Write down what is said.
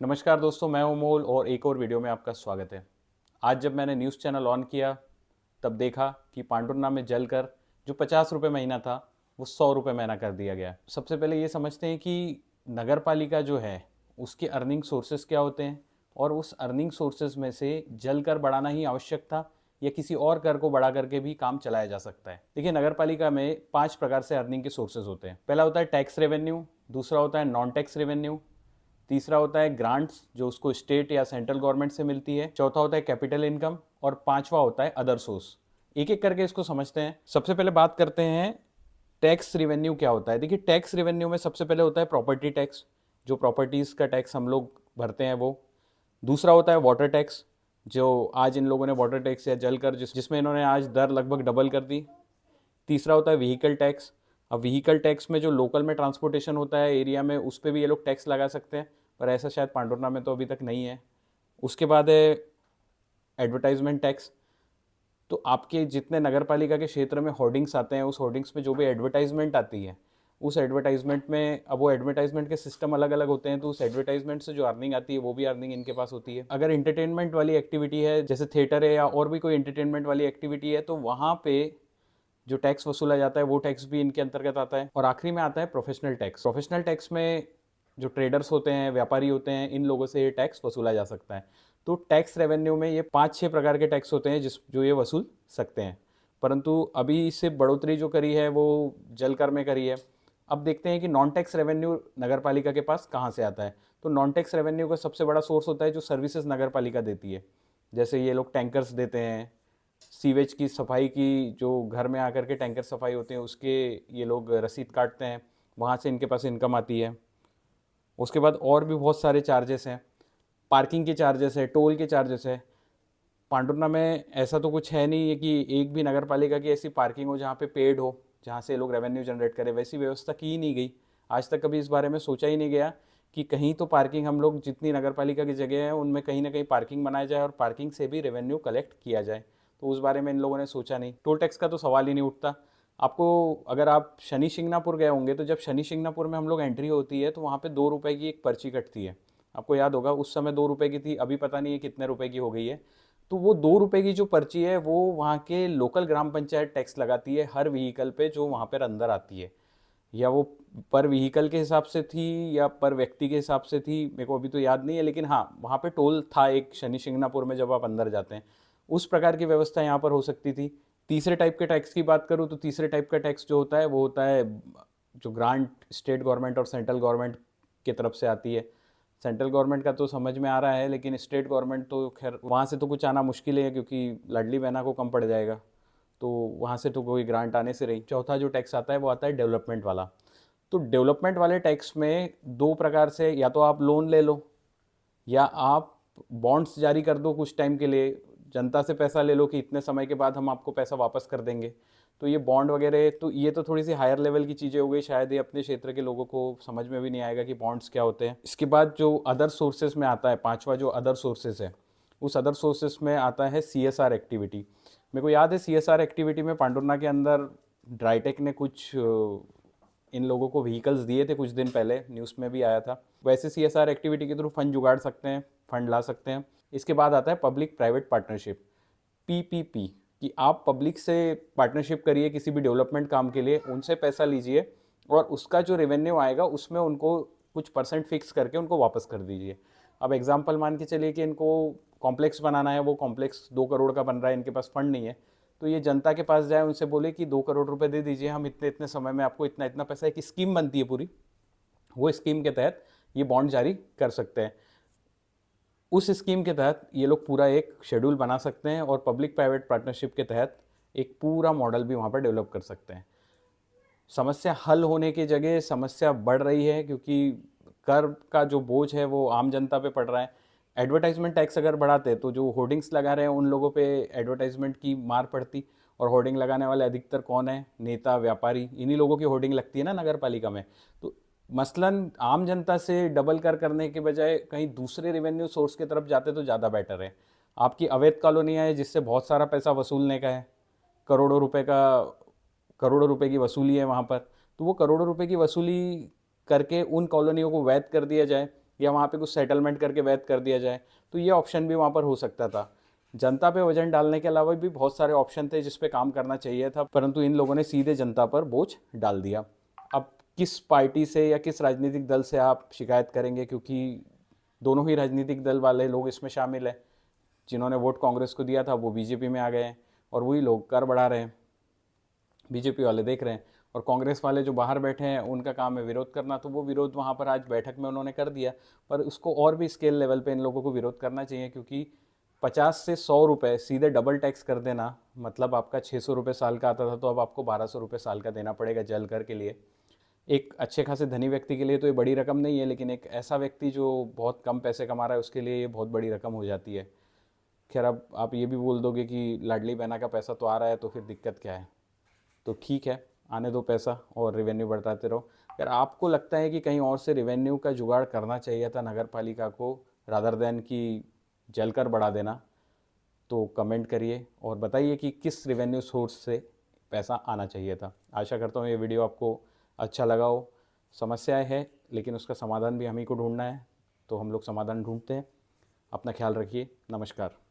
नमस्कार दोस्तों, मैं हूं मोल और एक और वीडियो में आपका स्वागत है। आज जब मैंने न्यूज़ चैनल ऑन किया तब देखा कि पांडुर्ना में जलकर जो 50 रुपये महीना था वो 100 रुपये महीना कर दिया गया। सबसे पहले ये समझते हैं कि नगर पालिका जो है उसके अर्निंग सोर्सेज क्या होते हैं और उस अर्निंग सोर्सेज में से जलकर बढ़ाना ही आवश्यक था या किसी और कर को बढ़ा करके भी काम चलाया जा सकता है। देखिए, नगर पालिका में 5 प्रकार से अर्निंग के सोर्सेज होते हैं। पहला होता है टैक्स रेवेन्यू, दूसरा होता है नॉन टैक्स रेवेन्यू, तीसरा होता है ग्रांट्स जो उसको स्टेट या सेंट्रल गवर्नमेंट से मिलती है, चौथा होता है कैपिटल इनकम और पांचवा होता है अदर सोर्स। एक एक करके इसको समझते हैं। सबसे पहले बात करते हैं टैक्स रेवेन्यू क्या होता है। देखिए, टैक्स रेवेन्यू में सबसे पहले होता है प्रॉपर्टी टैक्स, जो प्रॉपर्टीज़ का टैक्स हम लोग भरते हैं वो। दूसरा होता है वाटर टैक्स, जो आज इन लोगों ने वाटर टैक्स या जल कर जिसमें इन्होंने आज दर लगभग डबल कर दी। तीसरा होता है व्हीकल टैक्स। अब व्हीकल टैक्स में जो लोकल में ट्रांसपोर्टेशन होता है एरिया में, उस पर भी ये लोग टैक्स लगा सकते हैं, पर ऐसा शायद पांडुर्ना में तो अभी तक नहीं है। उसके बाद है एडवर्टाइजमेंट टैक्स। तो आपके जितने नगर पालिका के क्षेत्र में होर्डिंग्स आते हैं, उस होर्डिंग्स में जो भी एडवर्टाइजमेंट आती है, उस एडवर्टाइजमेंट में, अब वो एडवर्टाइजमेंट के सिस्टम अलग अलग होते हैं, तो उस एडवर्टाइजमेंट से जो अर्निंग आती है वो भी अर्निंग इनके पास होती है। अगर इंटरटेनमेंट वाली एक्टिविटी है, जैसे थिएटर है या और भी कोई इंटरटेनमेंट वाली एक्टिविटी है, तो वहाँ पे जो टैक्स वसूला जाता है वो टैक्स भी इनके अंतर्गत आता है। और आखिरी में आता है प्रोफेशनल टैक्स। प्रोफेशनल टैक्स में जो ट्रेडर्स होते हैं, व्यापारी होते हैं, इन लोगों से ये टैक्स वसूला जा सकता है। तो टैक्स रेवेन्यू में ये 5-6 प्रकार के टैक्स होते हैं जो ये वसूल सकते हैं। परंतु अभी से बढ़ोतरी जो करी है वो जल कर में करी है। अब देखते हैं कि नॉन टैक्स रेवेन्यू नगर पालिका के पास कहाँ से आता है। तो नॉन टैक्स रेवेन्यू का सबसे बड़ा सोर्स होता है जो सर्विसेज नगर पालिका देती है। जैसे ये लोग टैंकर्स देते हैं, सीवेज की सफाई की, जो घर में आकर के टैंकर सफाई होते हैं उसके ये लोग रसीद काटते हैं, वहाँ से इनके पास इनकम आती है। उसके बाद और भी बहुत सारे चार्जेस हैं, पार्किंग के चार्जेस है, टोल के चार्जेस है। पांडुर्ना में ऐसा तो कुछ है नहीं है कि एक भी नगर पालिका की ऐसी पार्किंग हो जहाँ पे पेड हो, जहाँ से लोग रेवेन्यू जनरेट करें। वैसी व्यवस्था की ही नहीं गई। आज तक कभी इस बारे में सोचा ही नहीं गया कि कहीं तो पार्किंग, हम लोग जितनी नगर पालिका की जगह है उनमें कहीं ना कहीं पार्किंग बनाया जाए और पार्किंग से भी रेवेन्यू कलेक्ट किया जाए। तो उस बारे में इन लोगों ने सोचा नहीं। टोल टैक्स का तो सवाल ही नहीं उठता। आपको, अगर आप शनि शिंगणापुर गए होंगे, तो जब शनि शिंगणापुर में हम लोग एंट्री होती है तो वहाँ पे 2 रुपये की एक पर्ची कटती है। आपको याद होगा, उस समय 2 रुपये की थी, अभी पता नहीं है कितने रुपए की हो गई है। तो वो 2 रुपये की जो पर्ची है वो वहाँ के लोकल ग्राम पंचायत टैक्स लगाती है हर व्हीकल पे जो वहाँ पर अंदर आती है। या वो पर व्हीकल के हिसाब से थी या पर व्यक्ति के हिसाब से थी, मेरे को अभी तो याद नहीं है, लेकिन हाँ, वहाँ पे टोल था एक शनि शिंगणापुर में जब आप अंदर जाते हैं। उस प्रकार की व्यवस्था यहाँ पर हो सकती थी। तीसरे टाइप के टैक्स की बात करूँ तो तीसरे टाइप का टैक्स जो होता है वो होता है जो ग्रांट स्टेट गवर्नमेंट और सेंट्रल गवर्नमेंट की तरफ से आती है। सेंट्रल गवर्नमेंट का तो समझ में आ रहा है, लेकिन स्टेट गवर्नमेंट तो खैर वहाँ से तो कुछ आना मुश्किल है, क्योंकि लाडली बहना को कम पड़ जाएगा, तो वहाँ से तो कोई ग्रांट आने से रही। चौथा जो टैक्स आता है वो आता है डेवलपमेंट वाला। तो डेवलपमेंट वाले टैक्स में 2 प्रकार से, या तो आप लोन ले लो या आप बॉन्ड्स जारी कर दो कुछ टाइम के लिए, जनता से पैसा ले लो कि इतने समय के बाद हम आपको पैसा वापस कर देंगे। तो ये बॉन्ड वगैरह, तो ये तो थोड़ी सी हायर लेवल की चीज़ें हो गई, शायद ये अपने क्षेत्र के लोगों को समझ में भी नहीं आएगा कि बॉन्ड्स क्या होते हैं। इसके बाद जो अदर सोर्सेज में आता है, पांचवा जो अदर सोर्सेज है, उस अदर सोर्सेज में आता है CSR एक्टिविटी। मेरे को याद है CSR एक्टिविटी में पांडुर्ना के अंदर ड्राईटेक ने कुछ इन लोगों को व्हीकल्स दिए थे कुछ दिन पहले, न्यूज़ में भी आया था। वैसे CSR एक्टिविटी के थ्रू फंड जुगाड़ सकते हैं, फंड ला सकते हैं। इसके बाद आता है पब्लिक प्राइवेट पार्टनरशिप, PPP, कि आप पब्लिक से पार्टनरशिप करिए किसी भी डेवलपमेंट काम के लिए, उनसे पैसा लीजिए और उसका जो रेवेन्यू आएगा उसमें उनको कुछ परसेंट फिक्स करके उनको वापस कर दीजिए। अब एग्जांपल मान के चलिए कि इनको कॉम्प्लेक्स बनाना है, वो कॉम्प्लेक्स 2 करोड़ का बन रहा है, इनके पास फंड नहीं है, तो ये जनता के पास जाए, उनसे बोले कि 2 करोड़ रुपए दे दीजिए, हम इतने इतने समय में आपको इतना इतना पैसा, एक स्कीम बनती है पूरी, वो स्कीम के तहत ये बॉन्ड जारी कर सकते हैं। उस स्कीम के तहत ये लोग पूरा एक शेड्यूल बना सकते हैं और पब्लिक प्राइवेट पार्टनरशिप के तहत एक पूरा मॉडल भी वहाँ पर डेवलप कर सकते हैं। समस्या हल होने की जगह समस्या बढ़ रही है, क्योंकि कर का जो बोझ है वो आम जनता पे पड़ रहा है। एडवर्टाइजमेंट टैक्स अगर बढ़ाते तो जो होर्डिंग्स लगा रहे हैं उन लोगों पे एडवर्टाइजमेंट की मार पड़ती। और होर्डिंग लगाने वाले अधिकतर कौन है? नेता, व्यापारी, इन्हीं लोगों की होर्डिंग लगती है ना नगर पालिका में। तो मसलन आम जनता से डबल कर करने के बजाय कहीं दूसरे रेवेन्यू सोर्स की तरफ जाते तो ज़्यादा बेटर है। आपकी अवैध कॉलोनियाँ है जिससे बहुत सारा पैसा वसूलने का है, करोड़ों रुपए का, करोड़ों रुपए की वसूली है वहाँ पर, तो वो करोड़ों रुपए की वसूली करके उन कॉलोनियों को वैध कर दिया जाए या वहाँ पे कुछ सेटलमेंट करके वैध कर दिया जाए, तो ये ऑप्शन भी वहाँ पर हो सकता था। जनता पे वजन डालने के अलावा भी बहुत सारे ऑप्शन थे जिस पे काम करना चाहिए था, परंतु इन लोगों ने सीधे जनता पर बोझ डाल दिया। अब किस पार्टी से या किस राजनीतिक दल से आप शिकायत करेंगे, क्योंकि दोनों ही राजनीतिक दल वाले लोग इसमें शामिल हैं। जिन्होंने वोट कांग्रेस को दिया था वो बीजेपी में आ गए हैं और वही लोग कर बढ़ा रहे हैं। बीजेपी वाले देख रहे हैं और कांग्रेस वाले जो बाहर बैठे हैं उनका काम है विरोध करना, तो वो विरोध वहाँ पर आज बैठक में उन्होंने कर दिया। पर उसको और भी स्केल लेवल पे इन लोगों को विरोध करना चाहिए, क्योंकि 50 से 100 रुपये सीधे डबल टैक्स कर देना, मतलब आपका 600 रुपये साल का आता था तो अब आपको 1200 रुपये साल का देना पड़ेगा जल कर के लिए। एक अच्छे खासे धनी व्यक्ति के लिए तो ये बड़ी रकम नहीं है, लेकिन एक ऐसा व्यक्ति जो बहुत कम पैसे कमा रहा है उसके लिए ये बहुत बड़ी रकम हो जाती है। खैर, अब आप ये भी बोल दोगे कि लाडली बहना का पैसा तो आ रहा है तो फिर दिक्कत क्या है। तो ठीक है, आने दो पैसा और रिवेन्यू बढ़ाते रहो। अगर आपको लगता है कि कहीं और से रिवेन्यू का जुगाड़ करना चाहिए था नगर पालिका को, रादर देन कि जलकर बढ़ा देना, तो कमेंट करिए और बताइए कि किस रिवेन्यू सोर्स से पैसा आना चाहिए था। आशा करता हूँ ये वीडियो आपको अच्छा लगा हो। समस्याएं हैं लेकिन उसका समाधान भी हम ही को ढूंढना है, तो हम लोग समाधान ढूंढते हैं। अपना ख्याल रखिए। नमस्कार।